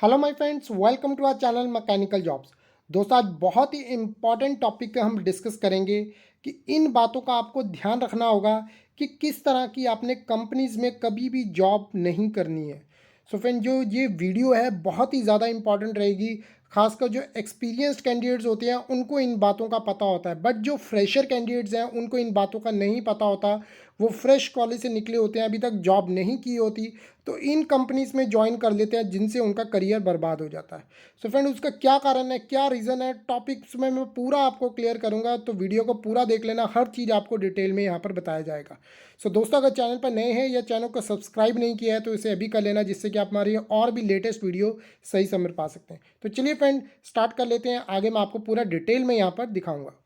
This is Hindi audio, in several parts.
Hello my friends, welcome to our channel mechanical jobs. दोस्तों, आज बहुत ही इम्पॉर्टेंट टॉपिक पे हम डिस्कस करेंगे कि इन बातों का आपको ध्यान रखना होगा कि किस तरह की आपने कंपनीज में कभी भी जॉब नहीं करनी है। सो फ्रेंड, जो ये वीडियो है बहुत ही ज़्यादा इंपॉर्टेंट रहेगी। खासकर जो एक्सपीरियंस्ड कैंडिडेट्स होते हैं उनको इन बातों का पता होता है, बट जो फ्रेशर कैंडिडेट्स हैं उनको इन बातों का नहीं पता होता। वो फ्रेश कॉलेज से निकले होते हैं, अभी तक जॉब नहीं की होती, तो इन कंपनीज में ज्वाइन कर लेते हैं जिनसे उनका करियर बर्बाद हो जाता है। सो फ्रेंड, उसका क्या कारण है, क्या रीज़न है, टॉपिक्स में मैं पूरा आपको क्लियर करूंगा, तो वीडियो को पूरा देख लेना। हर चीज़ आपको डिटेल में यहाँ पर बताया जाएगा। सो दोस्तों, अगर चैनल पर नए हैं या चैनल को सब्सक्राइब नहीं किया है तो इसे अभी कर लेना, जिससे कि आप हमारी और भी लेटेस्ट वीडियो सही समय पर पा सकते हैं। तो चलिए फ्रेंड, स्टार्ट कर लेते हैं। आगे मैं आपको पूरा डिटेल में यहाँ पर दिखाऊंगा।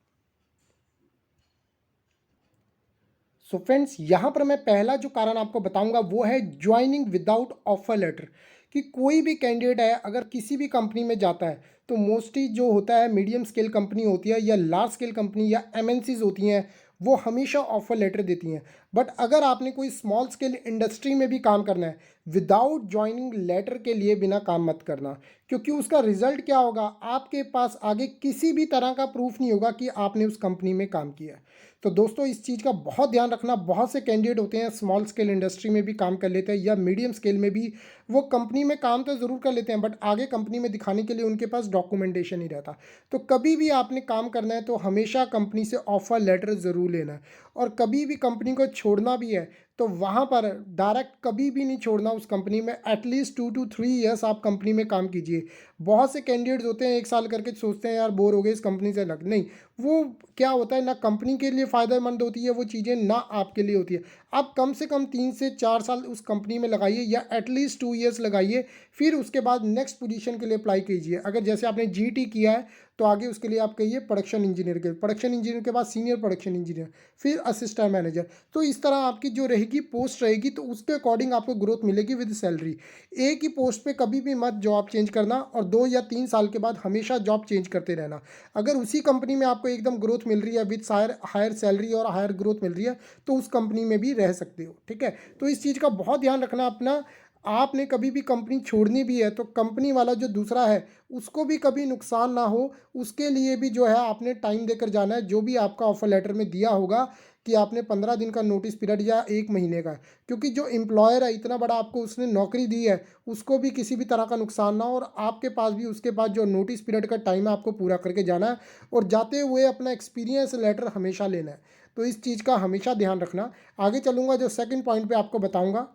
सो फ्रेंड्स, यहाँ पर मैं पहला जो कारण आपको बताऊंगा वो है ज्वाइनिंग विदाउट ऑफर लेटर। कि कोई भी कैंडिडेट है अगर किसी भी कंपनी में जाता है तो मोस्टली जो होता है मीडियम स्केल कंपनी होती है या लार्ज स्केल कंपनी या एमएनसीज होती हैं, वो हमेशा ऑफर लेटर देती हैं। बट अगर आपने कोई स्मॉल स्केल इंडस्ट्री में भी काम करना है, विदाउट ज्वाइनिंग लेटर के लिए बिना काम मत करना। क्योंकि उसका रिजल्ट क्या होगा, आपके पास आगे किसी भी तरह का प्रूफ नहीं होगा कि आपने उस कंपनी में काम किया है। तो दोस्तों, इस चीज़ का बहुत ध्यान रखना। बहुत से कैंडिडेट होते हैं स्मॉल स्केल इंडस्ट्री में भी काम कर लेते हैं या मीडियम स्केल में भी, वो कंपनी में काम तो ज़रूर कर लेते हैं बट आगे कंपनी में दिखाने के लिए उनके पास डॉक्यूमेंटेशन नहीं रहता। तो कभी भी आपने काम करना है तो हमेशा कंपनी से ऑफर लेटर ज़रूर लेना है। और कभी भी कंपनी को छोड़ना भी है तो वहाँ पर डायरेक्ट कभी भी नहीं छोड़ना उस कंपनी में। एटलीस्ट 2 to 3 ईयर्स आप कंपनी में काम कीजिए। बहुत से कैंडिडेट्स होते हैं 1 साल करके सोचते हैं यार बोर हो गए इस कंपनी से, लग नहीं। वो क्या होता है, ना कंपनी के लिए फ़ायदेमंद होती है वो चीज़ें, ना आपके लिए होती है। आप कम से कम 3 से 4 साल उस कंपनी में लगाइए या एटलीस्ट 2 ईयर्स लगाइए। फिर उसके बाद नेक्स्ट पोजीशन के लिए अप्लाई कीजिए। अगर जैसे आपने जीटी किया है तो आगे उसके लिए आप कहिए प्रोडक्शन इंजीनियर के, प्रोडक्शन इंजीनियर के बाद सीनियर प्रोडक्शन इंजीनियर, फिर असिस्टेंट मैनेजर। तो इस तरह आपकी जो रहेगी पोस्ट रहेगी तो उसके अकॉर्डिंग आपको ग्रोथ मिलेगी विद सैलरी। एक ही पोस्ट पे कभी भी मत जॉब चेंज करना और 2 या 3 साल के बाद हमेशा जॉब चेंज करते रहना। अगर उसी कंपनी में आपको एकदम ग्रोथ मिल रही है विद हायर हायर सैलरी और हायर ग्रोथ मिल रही है तो उस कंपनी में भी रह सकते हो। ठीक है, तो इस चीज़ का बहुत ध्यान रखना अपना। आपने कभी भी कंपनी छोड़नी भी है तो कंपनी वाला जो दूसरा है उसको भी कभी नुकसान ना हो, उसके लिए भी जो है आपने टाइम देकर जाना है। जो भी आपका ऑफर लेटर में दिया होगा कि आपने 15 दिन का नोटिस पीरियड या 1 महीने का, क्योंकि जो एम्प्लॉयर है इतना बड़ा आपको उसने नौकरी दी है, उसको भी किसी भी तरह का नुकसान ना हो और आपके पास भी उसके बाद जो नोटिस पीरियड का टाइम है आपको पूरा करके जाना है। और जाते हुए अपना एक्सपीरियंस लेटर हमेशा लेना है। तो इस चीज़ का हमेशा ध्यान रखना। आगे चलूँगा, जो सेकंड पॉइंट पे आपको बताऊँगा।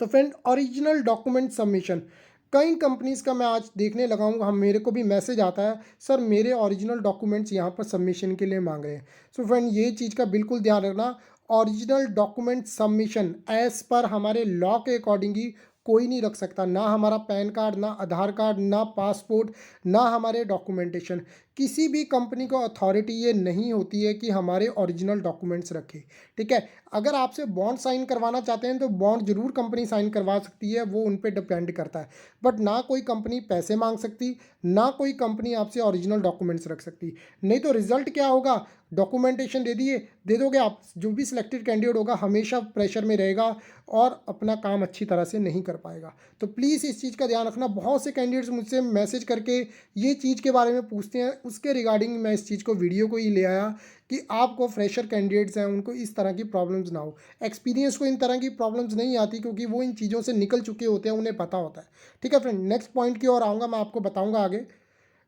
तो फ्रेंड, ओरिजिनल डॉक्यूमेंट सबमिशन। कई कंपनीज़ का मैं आज देखने लगा हूँ, हम मेरे को भी मैसेज आता है सर मेरे ओरिजिनल डॉक्यूमेंट्स यहाँ पर सबमिशन के लिए मांग रहे हैं। सो फ्रेंड, ये चीज़ का बिल्कुल ध्यान रखना। Original document submission as per हमारे लॉ के अकॉर्डिंग ही कोई नहीं रख सकता। ना हमारा पैन कार्ड, ना आधार कार्ड, ना पासपोर्ट, ना हमारे डॉक्यूमेंटेशन। किसी भी कंपनी को अथॉरिटी ये नहीं होती है कि हमारे ओरिजिनल डॉक्यूमेंट्स रखे। ठीक है, अगर आपसे बॉन्ड साइन करवाना चाहते हैं तो बॉन्ड जरूर कंपनी साइन करवा सकती है, वो उन पे डिपेंड करता है। बट ना कोई कंपनी पैसे मांग सकती, ना कोई कंपनी आपसे ओरिजिनल डॉक्यूमेंट्स रख सकती। नहीं तो रिजल्ट क्या होगा, डॉक्यूमेंटेशन दे दोगे आप, जो भी सिलेक्टेड कैंडिडेट होगा हमेशा प्रेशर में रहेगा और अपना काम अच्छी तरह से नहीं कर पाएगा। तो प्लीज़ इस चीज़ का ध्यान रखना। बहुत से कैंडिडेट्स मुझसे मैसेज करके ये चीज़ के बारे में पूछते हैं, उसके रिगार्डिंग मैं इस चीज़ को वीडियो को ही ले आया कि आपको फ्रेशर कैंडिडेट्स हैं उनको इस तरह की प्रॉब्लम्स ना हो। एक्सपीरियंस को इन तरह की प्रॉब्लम्स नहीं आती क्योंकि वो इन चीज़ों से निकल चुके होते हैं, उन्हें पता होता है। ठीक है फ्रेंड, नेक्स्ट पॉइंट की ओर आऊँगा, मैं आपको बताऊँगा आगे।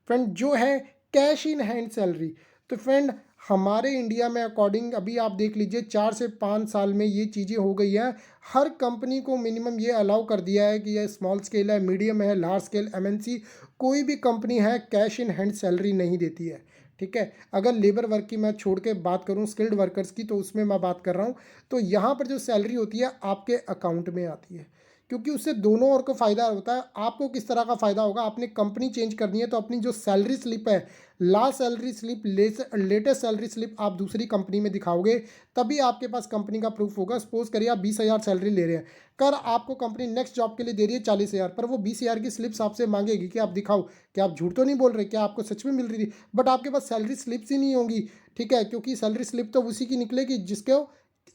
फ्रेंड, जो है कैश इन हैंड सैलरी। तो फ्रेंड, हमारे इंडिया में अकॉर्डिंग अभी आप देख लीजिए 4 से 5 साल में ये चीज़ें हो गई हैं। हर कंपनी को मिनिमम ये अलाउ कर दिया है कि ये स्मॉल स्केल है, मीडियम है, लार्ज स्केल, एमएनसी, कोई भी कंपनी है कैश इन हैंड सैलरी नहीं देती है। ठीक है, अगर लेबर वर्क की मैं छोड़ के बात करूं, स्किल्ड वर्कर्स की, तो उसमें मैं बात कर रहा हूं। तो यहाँ पर जो सैलरी होती है आपके अकाउंट में आती है, क्योंकि उससे दोनों ओर को फ़ायदा होता है। आपको किस तरह का फ़ायदा होगा, आपने कंपनी चेंज करनी है तो अपनी जो सैलरी स्लिप है, last salary slip, latest salary slip आप दूसरी कंपनी में दिखाओगे, तभी आपके पास कंपनी का प्रूफ होगा। सपोज करिए आप 20,000 सैलरी ले रहे हैं, कर आपको कंपनी नेक्स्ट जॉब के लिए दे रही है 40,000, पर वो 20,000 की स्लिप्स आपसे मांगेगी कि आप दिखाओ कि आप झूठ तो नहीं बोल रहे, क्या आपको सच में मिल रही थी। बट आपके पास सैलरी स्लिप्स ही नहीं होंगी। ठीक है, क्योंकि सैलरी स्लिप तो उसी की निकलेगी जिसके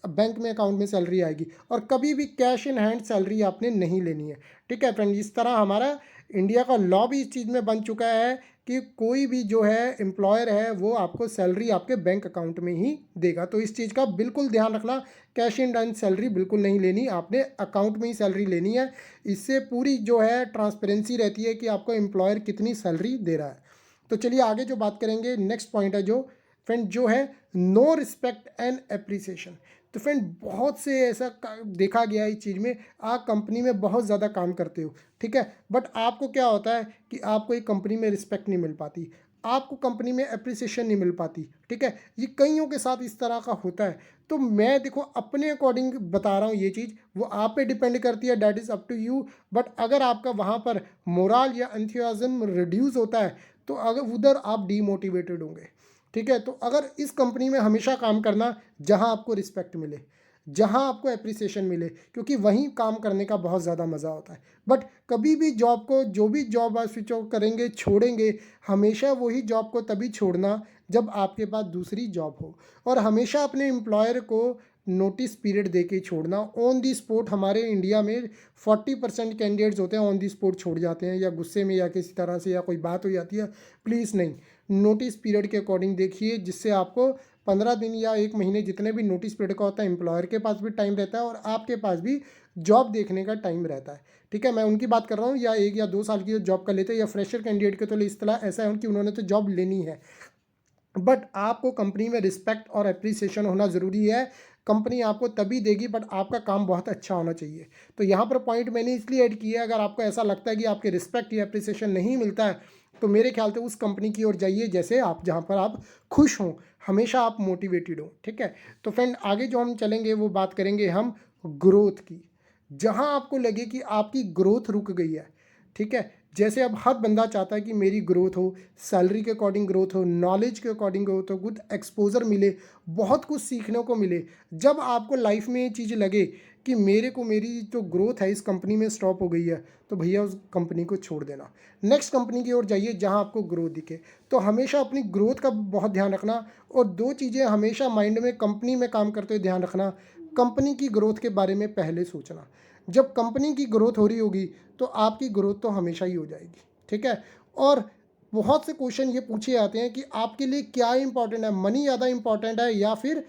बैंक में अकाउंट में सैलरी आएगी, और कभी भी कैश इन हैंड सैलरी आपने नहीं लेनी है। ठीक है फ्रेंड, इस तरह हमारा इंडिया का लॉ भी इस चीज़ में बन चुका है कि कोई भी जो है एम्प्लॉयर है वो आपको सैलरी आपके बैंक अकाउंट में ही देगा। तो इस चीज़ का बिल्कुल ध्यान रखना, कैश इन हैंड सैलरी बिल्कुल नहीं लेनी, आपने अकाउंट में ही सैलरी लेनी है। इससे पूरी जो है ट्रांसपेरेंसी रहती है कि आपको एम्प्लॉयर कितनी सैलरी दे रहा है। तो चलिए आगे जो बात करेंगे, नेक्स्ट पॉइंट है जो फ्रेंड जो है नो रिस्पेक्ट एंड एप्रिसिएशन। तो फ्रेंड बहुत से ऐसा देखा गया है इस चीज़ में, आप कंपनी में बहुत ज़्यादा काम करते हो, ठीक है, बट आपको क्या होता है कि आपको एक कंपनी में रिस्पेक्ट नहीं मिल पाती, आपको कंपनी में एप्रिसिएशन नहीं मिल पाती। ठीक है, ये कईयों के साथ इस तरह का होता है। तो मैं देखो अपने अकॉर्डिंग बता रहा हूँ, ये चीज़ वो आप पे डिपेंड करती है, that is up to you. But अगर आपका वहाँ पर मोरल या एंथुसियाज्म रिड्यूस होता है तो अगर उधर आप डीमोटिवेटेड होंगे। ठीक है, तो अगर इस कंपनी में हमेशा काम करना जहां आपको रिस्पेक्ट मिले, जहां आपको एप्रिसिएशन मिले, क्योंकि वहीं काम करने का बहुत ज़्यादा मज़ा होता है। बट कभी भी जॉब को, जो भी जॉब आप स्विच ऑफ करेंगे, छोड़ेंगे, हमेशा वही जॉब को तभी छोड़ना जब आपके पास दूसरी जॉब हो, और हमेशा अपने एम्प्लॉयर को नोटिस पीरियड दे के छोड़ना। ऑन दी स्पॉट हमारे इंडिया में 40% कैंडिडेट्स होते हैं ऑन दी स्पॉट छोड़ जाते हैं, या गुस्से में या किसी तरह से, या कोई बात हो जाती है। प्लीज़ नहीं, नोटिस पीरियड के अकॉर्डिंग देखिए, जिससे आपको 15 दिन या 1 महीने जितने भी नोटिस पीरियड का होता है, एम्प्लॉयर के पास भी टाइम रहता है और आपके पास भी जॉब देखने का टाइम रहता है। ठीक है, मैं उनकी बात कर रहा हूँ, या 1 या 2 साल की जो जॉब कर लेते हैं, या फ्रेशर कैंडिडेट के तो इस तरह ऐसा है कि उन्होंने तो जॉब लेनी है। बट आपको कंपनी में रिस्पेक्ट और एप्रिसिएशन होना ज़रूरी है। कंपनी आपको तभी देगी, बट आपका काम बहुत अच्छा होना चाहिए। तो यहाँ पर पॉइंट मैंने इसलिए ऐड किया है, अगर आपको ऐसा लगता है कि आपके रिस्पेक्ट या एप्रिसिएशन नहीं मिलता है, तो मेरे ख्याल से उस कंपनी की ओर जाइए जैसे आप, जहाँ पर आप खुश हों, हमेशा आप मोटिवेटेड हों। ठीक है, तो फ्रेंड आगे जो हम चलेंगे वो बात करेंगे हम ग्रोथ की। जहाँ आपको लगे कि आपकी ग्रोथ रुक गई है, ठीक है, जैसे अब हर बंदा चाहता है कि मेरी ग्रोथ हो, सैलरी के अकॉर्डिंग ग्रोथ हो, नॉलेज के अकॉर्डिंग ग्रोथ हो, गुड एक्सपोजर मिले, बहुत कुछ सीखने को मिले। जब आपको लाइफ में ये चीज़ लगे कि मेरे को मेरी जो ग्रोथ है इस कंपनी में स्टॉप हो गई है, तो भैया उस कंपनी को छोड़ देना, नेक्स्ट कंपनी की ओर जाइए जहाँ आपको ग्रोथ दिखे। तो हमेशा अपनी ग्रोथ का बहुत ध्यान रखना, और दो चीज़ें हमेशा माइंड में कंपनी में काम करते हुए ध्यान रखना। कंपनी की ग्रोथ के बारे में पहले सोचना, जब कंपनी की ग्रोथ हो रही होगी तो आपकी ग्रोथ तो हमेशा ही हो जाएगी। ठीक है, और बहुत से क्वेश्चन ये पूछे जाते हैं कि आपके लिए क्या इंपॉर्टेंट है, मनी ज़्यादा इंपॉर्टेंट है या फिर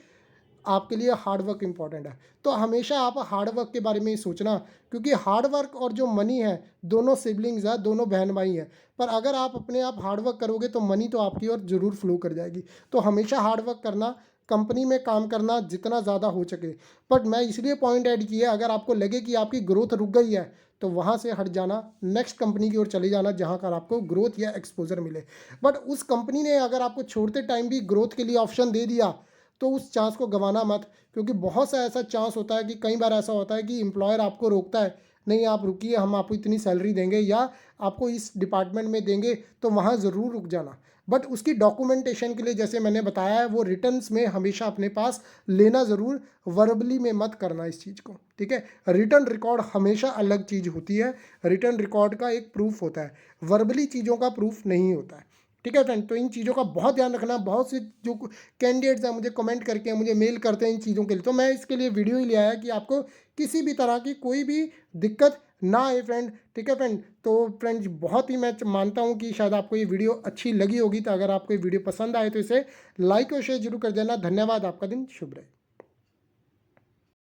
आपके लिए हार्ड वर्क इंपॉर्टेंट है। तो हमेशा आप हार्ड वर्क के बारे में ही सोचना, क्योंकि हार्ड वर्क और जो मनी है दोनों सिबलिंग्स है, दोनों बहन भाई हैं। पर अगर आप अपने आप हार्ड वर्क करोगे तो मनी तो आपकी ओर ज़रूर फ्लो कर जाएगी। तो हमेशा हार्ड वर्क करना, कंपनी में काम करना जितना ज़्यादा हो सके। बट मैं इसलिए पॉइंट ऐड किया, अगर आपको लगे कि आपकी ग्रोथ रुक गई है तो वहाँ से हट जाना, नेक्स्ट कंपनी की ओर चले जाना जहाँ पर आपको ग्रोथ या एक्सपोजर मिले। बट उस कंपनी ने अगर आपको छोड़ते टाइम भी ग्रोथ के लिए ऑप्शन दे दिया तो उस चांस को गंवाना मत, क्योंकि बहुत सा ऐसा चांस होता है कि कई बार ऐसा होता है कि एम्प्लॉयर आपको रोकता है, नहीं आप रुकिए, हम आपको इतनी सैलरी देंगे या आपको इस डिपार्टमेंट में देंगे, तो वहाँ ज़रूर रुक जाना। बट उसकी डॉक्यूमेंटेशन के लिए जैसे मैंने बताया है, वो रिटर्न्स में हमेशा अपने पास लेना ज़रूर, वर्बली में मत करना इस चीज़ को। ठीक है, रिटर्न रिकॉर्ड हमेशा अलग चीज़ होती है, रिटर्न रिकॉर्ड का एक प्रूफ होता है, वर्बली चीज़ों का प्रूफ नहीं होता है। ठीक है फ्रेंड, तो इन चीज़ों का बहुत ध्यान रखना। बहुत से जो कैंडिडेट्स हैं मुझे कमेंट करके मुझे मेल करते हैं इन चीज़ों के लिए, तो मैं इसके लिए वीडियो ही ले आया कि आपको किसी भी तरह की कोई भी दिक्कत ना आए फ्रेंड। ठीक है फ्रेंड, तो फ्रेंड्स बहुत ही मैं मानता हूँ कि शायद आपको ये वीडियो अच्छी लगी होगी। तो अगर आपको ये वीडियो पसंद आए तो इसे लाइक और शेयर जरूर कर देना। धन्यवाद, आपका दिन शुभ रहे।